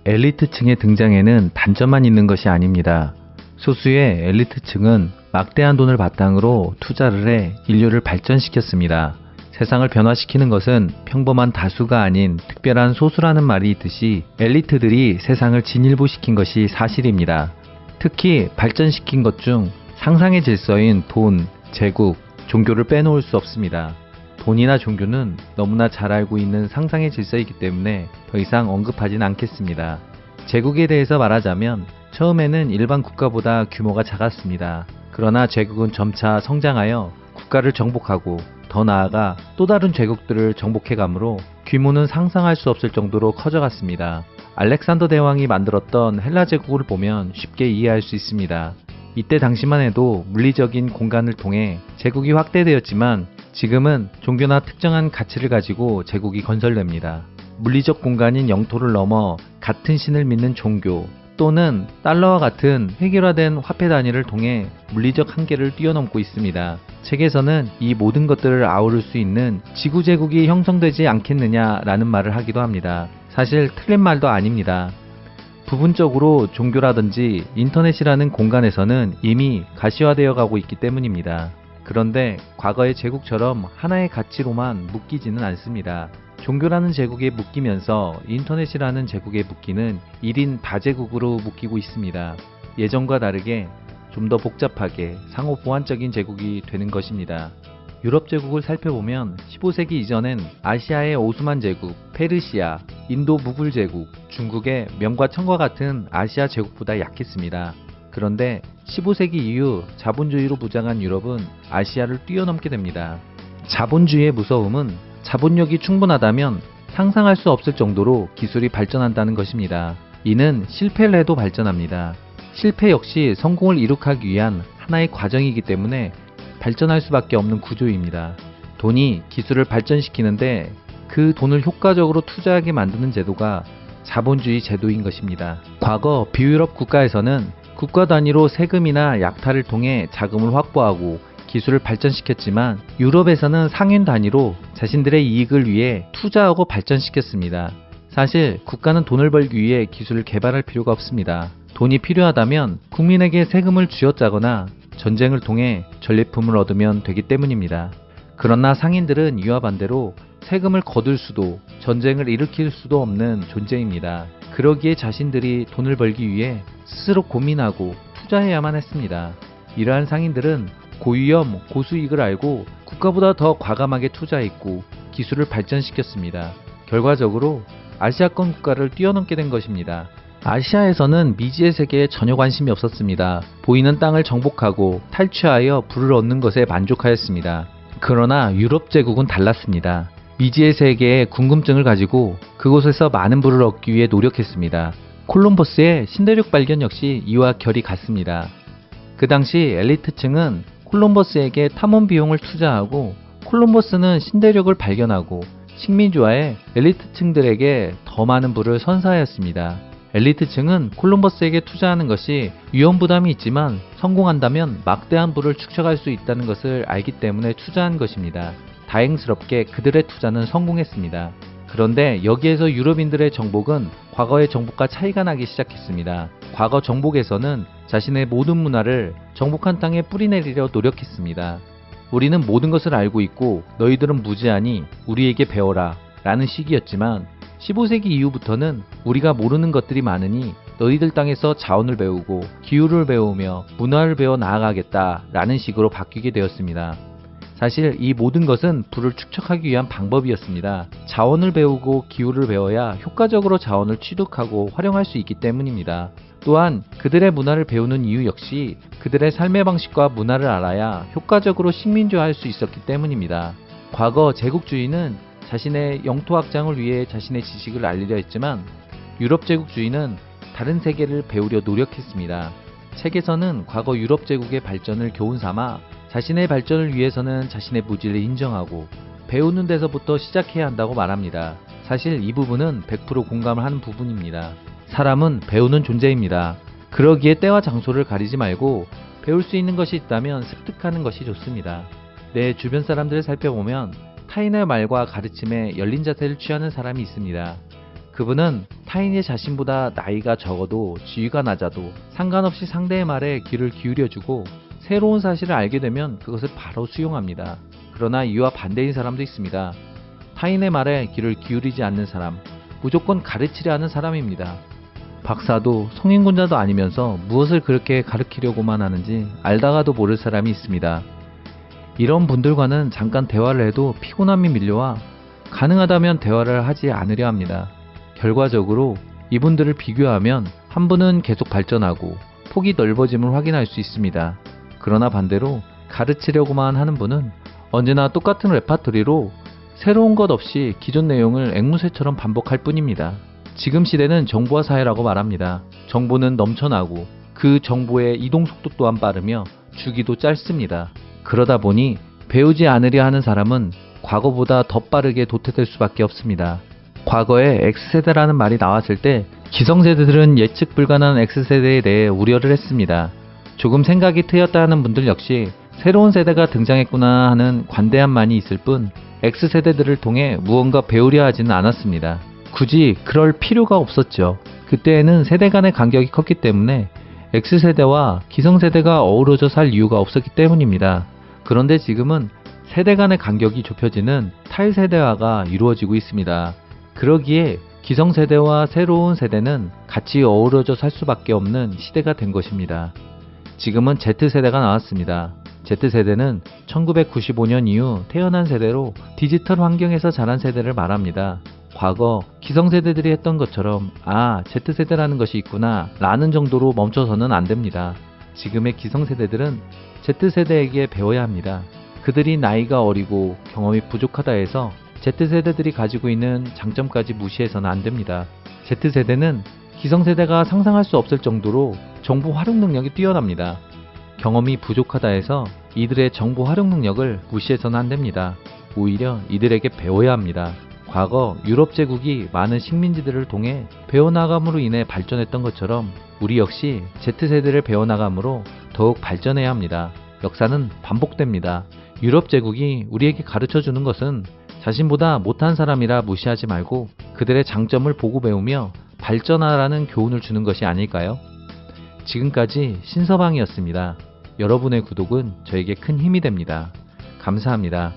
엘리트층의 등장에는 단점만 있는 것이 아닙니다. 소수의 엘리트층은 막대한 돈을 바탕으로 투자를 해 인류를 발전시켰습니다. 세상을 변화시키는 것은 평범한 다수가 아닌 특별한 소수라는 말이 있듯이 엘리트들이 세상을 진일보시킨 것이 사실입니다. 특히 발전시킨 것 중 상상의 질서인 돈, 제국, 종교를 빼놓을 수 없습니다. 돈이나 종교는 너무나 잘 알고 있는 상상의 질서이기 때문에 더 이상 언급하진 않겠습니다. 제국에 대해서 말하자면 처음에는 일반 국가보다 규모가 작았습니다. 그러나 제국은 점차 성장하여 국가를 정복하고 더 나아가 또 다른 제국들을 정복해가므로 규모는 상상할 수 없을 정도로 커져갔습니다. 알렉산더 대왕이 만들었던 헬라 제국을 보면 쉽게 이해할 수 있습니다. 이때 당시만 해도 물리적인 공간을 통해 제국이 확대되었지만 지금은 종교나 특정한 가치를 가지고 제국이 건설됩니다. 물리적 공간인 영토를 넘어 같은 신을 믿는 종교 또는 달러와 같은 획일화된 화폐 단위를 통해 물리적 한계를 뛰어넘고 있습니다. 책에서는 이 모든 것들을 아우를 수 있는 지구제국이 형성되지 않겠느냐라는 말을 하기도 합니다. 사실 틀린 말도 아닙니다. 부분적으로 종교라든지 인터넷이라는 공간에서는 이미 가시화되어 가고 있기 때문입니다. 그런데 과거의 제국처럼 하나의 가치로만 묶이지는 않습니다. 종교라는 제국에 묶이면서 인터넷이라는 제국에 묶이는 1인 다제국으로 묶이고 있습니다. 예전과 다르게 좀 더 복잡하게 상호 보완적인 제국이 되는 것입니다. 유럽 제국을 살펴보면 15세기 이전엔 아시아의 오스만 제국, 페르시아, 인도 무굴 제국, 중국의 명과 청과 같은 아시아 제국보다 약했습니다. 그런데 15세기 이후 자본주의로 무장한 유럽은 아시아를 뛰어넘게 됩니다. 자본주의의 무서움은 자본력이 충분하다면 상상할 수 없을 정도로 기술이 발전한다는 것입니다. 이는 실패를 해도 발전합니다. 실패 역시 성공을 이룩하기 위한 하나의 과정이기 때문에 발전할 수밖에 없는 구조입니다. 돈이 기술을 발전시키는데 그 돈을 효과적으로 투자하게 만드는 제도가 자본주의 제도인 것입니다. 과거 비유럽 국가에서는 국가 단위로 세금이나 약탈을 통해 자금을 확보하고 기술을 발전시켰지만 유럽에서는 상인 단위로 자신들의 이익을 위해 투자하고 발전시켰습니다. 사실 국가는 돈을 벌기 위해 기술을 개발할 필요가 없습니다. 돈이 필요하다면 국민에게 세금을 쥐어짜거나 전쟁을 통해 전리품을 얻으면 되기 때문입니다. 그러나 상인들은 이와 반대로 세금을 거둘 수도 전쟁을 일으킬 수도 없는 존재입니다. 그러기에 자신들이 돈을 벌기 위해 스스로 고민하고 투자해야만 했습니다. 이러한 상인들은 고위험, 고수익을 알고 국가보다 더 과감하게 투자했고 기술을 발전시켰습니다. 결과적으로 아시아권 국가를 뛰어넘게 된 것입니다. 아시아에서는 미지의 세계에 전혀 관심이 없었습니다. 보이는 땅을 정복하고 탈취하여 부를 얻는 것에 만족하였습니다. 그러나 유럽 제국은 달랐습니다. 미지의 세계에 궁금증을 가지고 그곳에서 많은 부를 얻기 위해 노력했습니다. 콜럼버스의 신대륙 발견 역시 이와 결이 같습니다. 그 당시 엘리트층은 콜럼버스에게 탐험 비용을 투자하고 콜럼버스는 신대륙을 발견하고 식민지화에 엘리트층들에게 더 많은 부를 선사하였습니다. 엘리트층은 콜럼버스에게 투자하는 것이 위험 부담이 있지만 성공한다면 막대한 부를 축적할 수 있다는 것을 알기 때문에 투자한 것입니다. 다행스럽게 그들의 투자는 성공했습니다. 그런데 여기에서 유럽인들의 정복은 과거의 정복과 차이가 나기 시작했습니다. 과거 정복에서는 자신의 모든 문화를 정복한 땅에 뿌리내리려 노력했습니다. 우리는 모든 것을 알고 있고 너희들은 무지하니 우리에게 배워라 라는 식이었지만 15세기 이후부터는 우리가 모르는 것들이 많으니 너희들 땅에서 자원을 배우고 기후를 배우며 문화를 배워 나아가겠다 라는 식으로 바뀌게 되었습니다. 사실 이 모든 것은 부를 축적하기 위한 방법이었습니다. 자원을 배우고 기후를 배워야 효과적으로 자원을 취득하고 활용할 수 있기 때문입니다. 또한 그들의 문화를 배우는 이유 역시 그들의 삶의 방식과 문화를 알아야 효과적으로 식민지화할 수 있었기 때문입니다. 과거 제국주의는 자신의 영토 확장을 위해 자신의 지식을 알리려 했지만 유럽 제국주의는 다른 세계를 배우려 노력했습니다. 책에서는 과거 유럽 제국의 발전을 교훈 삼아 자신의 발전을 위해서는 자신의 무지를 인정하고 배우는 데서부터 시작해야 한다고 말합니다. 사실 이 부분은 100% 공감을 하는 부분입니다. 사람은 배우는 존재입니다. 그러기에 때와 장소를 가리지 말고 배울 수 있는 것이 있다면 습득하는 것이 좋습니다. 내 주변 사람들을 살펴보면 타인의 말과 가르침에 열린 자세를 취하는 사람이 있습니다. 그분은 타인의 자신보다 나이가 적어도 지위가 낮아도 상관없이 상대의 말에 귀를 기울여주고 새로운 사실을 알게 되면 그것을 바로 수용합니다. 그러나 이와 반대인 사람도 있습니다. 타인의 말에 귀를 기울이지 않는 사람, 무조건 가르치려 하는 사람입니다. 박사도 성인군자도 아니면서 무엇을 그렇게 가르치려고만 하는지 알다가도 모를 사람이 있습니다. 이런 분들과는 잠깐 대화를 해도 피곤함이 밀려와 가능하다면 대화를 하지 않으려 합니다. 결과적으로 이분들을 비교하면 한 분은 계속 발전하고 폭이 넓어짐을 확인할 수 있습니다. 그러나 반대로 가르치려고만 하는 분은 언제나 똑같은 레파토리로 새로운 것 없이 기존 내용을 앵무새처럼 반복할 뿐입니다. 지금 시대는 정보화 사회라고 말합니다. 정보는 넘쳐나고 그 정보의 이동 속도 또한 빠르며 주기도 짧습니다. 그러다 보니 배우지 않으려 하는 사람은 과거보다 더 빠르게 도태될 수밖에 없습니다. 과거에 X세대라는 말이 나왔을 때 기성세대들은 예측 불가능한 X세대에 대해 우려를 했습니다. 조금 생각이 트였다 하는 분들 역시 새로운 세대가 등장했구나 하는 관대함만이 있을 뿐 X세대들을 통해 무언가 배우려 하지는 않았습니다. 굳이 그럴 필요가 없었죠. 그때에는 세대 간의 간격이 컸기 때문에 X세대와 기성세대가 어우러져 살 이유가 없었기 때문입니다. 그런데 지금은 세대 간의 간격이 좁혀지는 탈세대화가 이루어지고 있습니다. 그러기에 기성세대와 새로운 세대는 같이 어우러져 살 수밖에 없는 시대가 된 것입니다. 지금은 Z세대가 나왔습니다. Z세대는 1995년 이후 태어난 세대로 디지털 환경에서 자란 세대를 말합니다. 과거 기성세대들이 했던 것처럼 Z세대라는 것이 있구나 라는 정도로 멈춰서는 안 됩니다. 지금의 기성세대들은 Z세대에게 배워야 합니다. 그들이 나이가 어리고 경험이 부족하다 해서 Z세대들이 가지고 있는 장점까지 무시해서는 안 됩니다. Z세대는 기성세대가 상상할 수 없을 정도로 정보 활용 능력이 뛰어납니다. 경험이 부족하다 해서 이들의 정보 활용 능력을 무시해서는 안 됩니다. 오히려 이들에게 배워야 합니다. 과거 유럽 제국이 많은 식민지들을 통해 배워나감으로 인해 발전했던 것처럼 우리 역시 Z세대를 배워나감으로 더욱 발전해야 합니다. 역사는 반복됩니다. 유럽 제국이 우리에게 가르쳐주는 것은 자신보다 못한 사람이라 무시하지 말고 그들의 장점을 보고 배우며 발전하라는 교훈을 주는 것이 아닐까요? 지금까지 신서방이었습니다. 여러분의 구독은 저에게 큰 힘이 됩니다. 감사합니다.